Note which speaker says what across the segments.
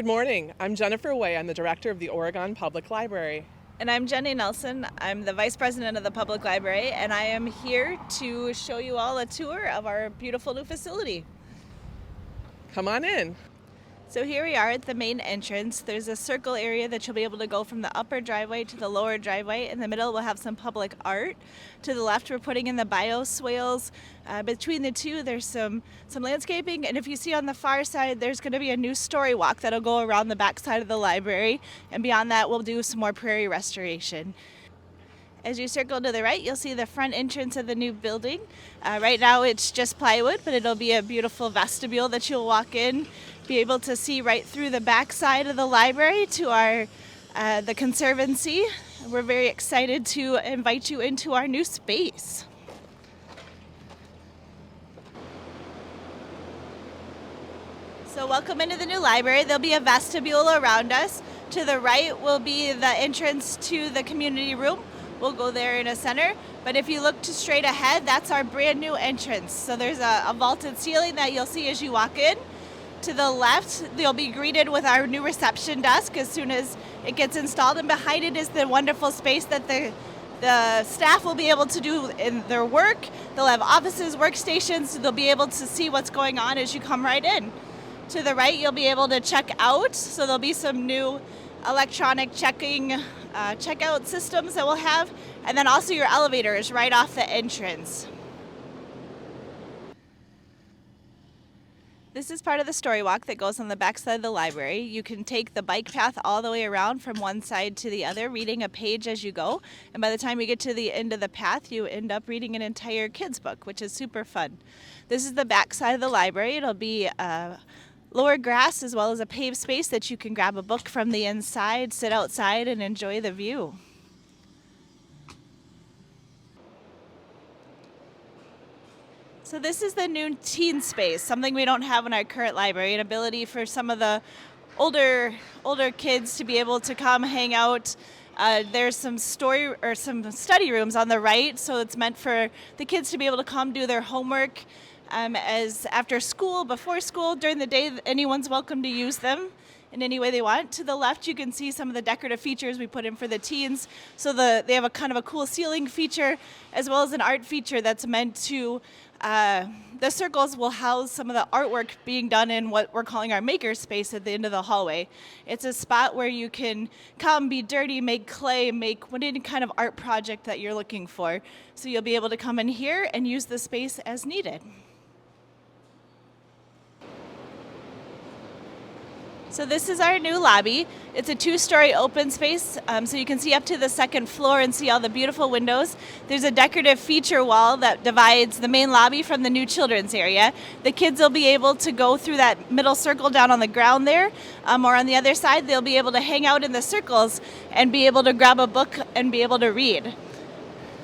Speaker 1: Good morning. I'm Jennifer Way. I'm the director of the Oregon Public Library.
Speaker 2: And I'm Jenny Nelson. I'm the vice president of the public library, and I am here to show you all a tour of our beautiful new facility.
Speaker 1: Come on in.
Speaker 2: So here we are at the main entrance. There's a circle area that you'll be able to go from the upper driveway to the lower driveway. In the middle, we'll have some public art. To the left, we're putting in the bioswales. Between the two, there's some landscaping. And if you see on the far side, there's going to be a new story walk that'll go around the back side of the library. And beyond that, we'll do some more prairie restoration. As you circle to the right, you'll see the front entrance of the new building. Right now it's just plywood, but it'll be a beautiful vestibule that you'll walk in, be able to see right through the back side of the library to the conservancy. We're very excited to invite you into our new space. So welcome into the new library. There'll be a vestibule around us. To the right will be the entrance to the community room. We'll go there in a center, but if you look straight ahead, that's our brand new entrance. So there's a vaulted ceiling that you'll see as you walk in. To the left, you'll be greeted with our new reception desk as soon as it gets installed, and behind it is the wonderful space that the staff will be able to do in their work. They'll have offices, workstations, so they'll be able to see what's going on as you come right in. To the right, you'll be able to check out, so there'll be some new electronic checkout systems that we'll have, and then also your elevator is right off the entrance. This is part of the story walk that goes on the back side of the library. You can take the bike path all the way around from one side to the other, reading a page as you go, and by the time you get to the end of the path, you end up reading an entire kid's book, which is super fun. This is the back side of the library. It'll be lower grass as well as a paved space that you can grab a book from the inside, sit outside, and enjoy the view. So this is the new teen space, something we don't have in our current library, an ability for some of the older kids to be able to come hang out. There's some study rooms on the right, so it's meant for the kids to be able to come do their homework. As after school, before school, during the day, anyone's welcome to use them in any way they want. To the left, you can see some of the decorative features we put in for the teens. So they have a kind of a cool ceiling feature, as well as an art feature that's meant to, the circles will house some of the artwork being done in what we're calling our maker space at the end of the hallway. It's a spot where you can come, be dirty, make clay, make any kind of art project that you're looking for. So you'll be able to come in here and use the space as needed. So this is our new lobby. It's a 2-story open space, so you can see up to the second floor and see all the beautiful windows. There's a decorative feature wall that divides the main lobby from the new children's area. The kids will be able to go through that middle circle down on the ground there, or on the other side, they'll be able to hang out in the circles and be able to grab a book and be able to read.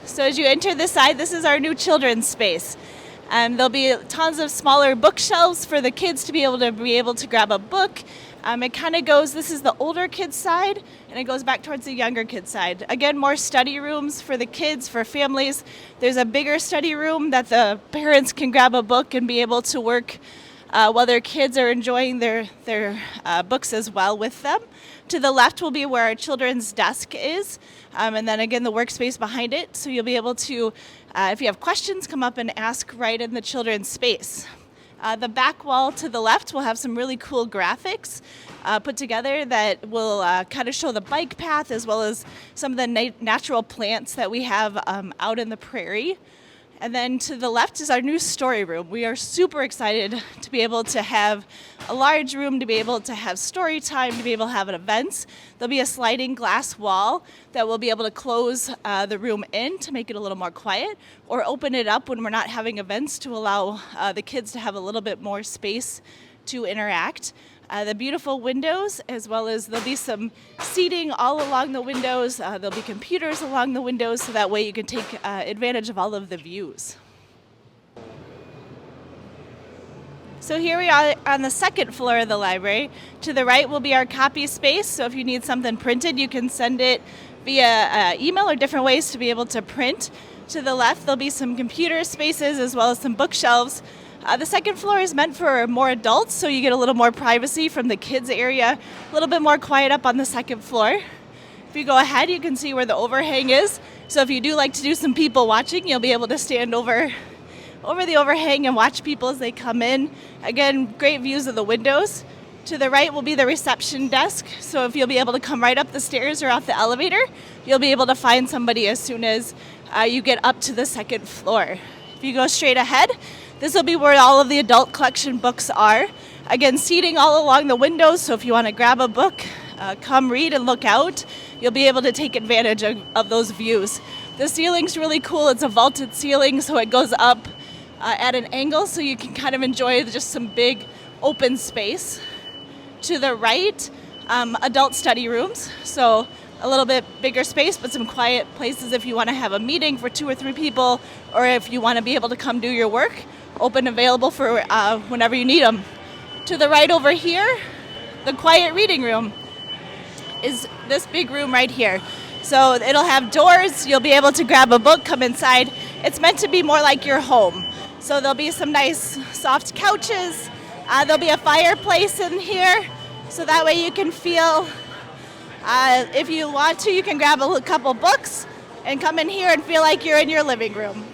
Speaker 2: So as you enter this side, this is our new children's space. There'll be tons of smaller bookshelves for the kids to be able to grab a book. It kind of goes, this is the older kids side, and it goes back towards the younger kids side. Again, more study rooms for the kids, for families. There's a bigger study room that the parents can grab a book and be able to work while their kids are enjoying their books as well with them. To the left will be where our children's desk is, and then again the workspace behind it, so you'll be able to, if you have questions, come up and ask right in the children's space. The back wall to the left will have some really cool graphics put together that will kind of show the bike path as well as some of the natural plants that we have out in the prairie. And then to the left is our new story room. We are super excited to be able to have a large room, to be able to have story time, to be able to have events. There'll be a sliding glass wall that we'll be able to close the room in to make it a little more quiet, or open it up when we're not having events to allow the kids to have a little bit more space to interact. The beautiful windows, as well as there'll be some seating all along the windows. There'll be computers along the windows, so that way you can take advantage of all of the views. So here we are on the second floor of the library. To the right will be our copy space, so if you need something printed, you can send it via email or different ways to be able to print. To the left, there'll be some computer spaces as well as some bookshelves The second floor is meant for more adults, so you get a little more privacy from the kids area, a little bit more quiet up on the second floor. If you go ahead, you can see where the overhang is. So if you do like to do some people watching, you'll be able to stand over the overhang and watch people as they come in. Again, great views of the windows. To the right will be the reception desk, so if you'll be able to come right up the stairs or off the elevator, you'll be able to find somebody as soon as you get up to the second floor. If you go straight ahead, this will be where all of the adult collection books are. Again, seating all along the windows, so if you want to grab a book, come read and look out, you'll be able to take advantage of those views. The ceiling's really cool. It's a vaulted ceiling, so it goes up at an angle, so you can kind of enjoy just some big open space. To the right, adult study rooms, so a little bit bigger space, but some quiet places if you want to have a meeting for 2 or 3 people, or if you want to be able to come do your work, open, available for whenever you need them. To the right over here, the quiet reading room is this big room right here. So it'll have doors, you'll be able to grab a book, come inside. It's meant to be more like your home. So there'll be some nice soft couches. There'll be a fireplace in here, so that way you can feel, if you want to, you can grab a couple books and come in here and feel like you're in your living room.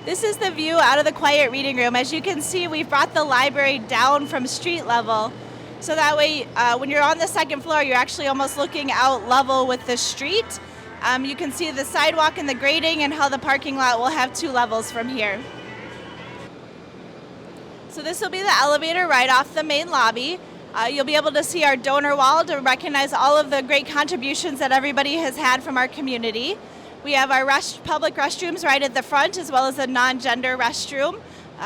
Speaker 2: This is the view out of the quiet reading room. As you can see, we've brought the library down from street level, so that way when you're on the second floor, you're actually almost looking out level with the street. You can see the sidewalk and the grading and how the parking lot will have 2 levels from here. So this will be the elevator right off the main lobby. You'll be able to see our donor wall to recognize all of the great contributions that everybody has had from our community. We have our public restrooms right at the front, as well as a non-gender restroom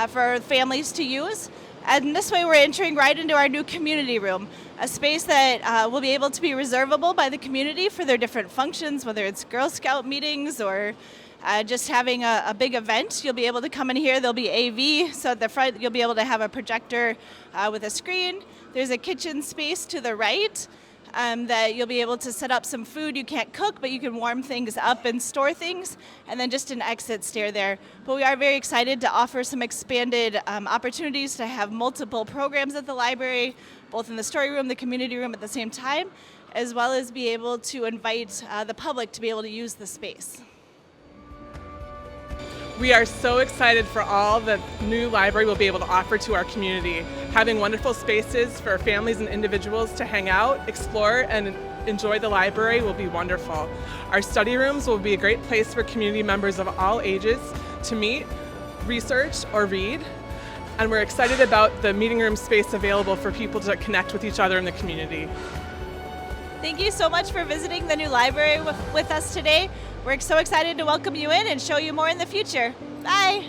Speaker 2: for families to use. And this way we're entering right into our new community room, a space that will be able to be reservable by the community for their different functions, whether it's Girl Scout meetings or just having a big event. You'll be able to come in here. There'll be AV, so at the front you'll be able to have a projector with a screen. There's a kitchen space to the right that you'll be able to set up some food. You can't cook, but you can warm things up and store things, and then just an exit stair there. But we are very excited to offer some expanded opportunities to have multiple programs at the library, both in the story room, the community room at the same time, as well as be able to invite the public to be able to use the space.
Speaker 1: We are so excited for all the new library will be able to offer to our community. Having wonderful spaces for families and individuals to hang out, explore, and enjoy the library will be wonderful. Our study rooms will be a great place for community members of all ages to meet, research, or read. And we're excited about the meeting room space available for people to connect with each other in the community.
Speaker 2: Thank you so much for visiting the new library with us today. We're so excited to welcome you in and show you more in the future. Bye.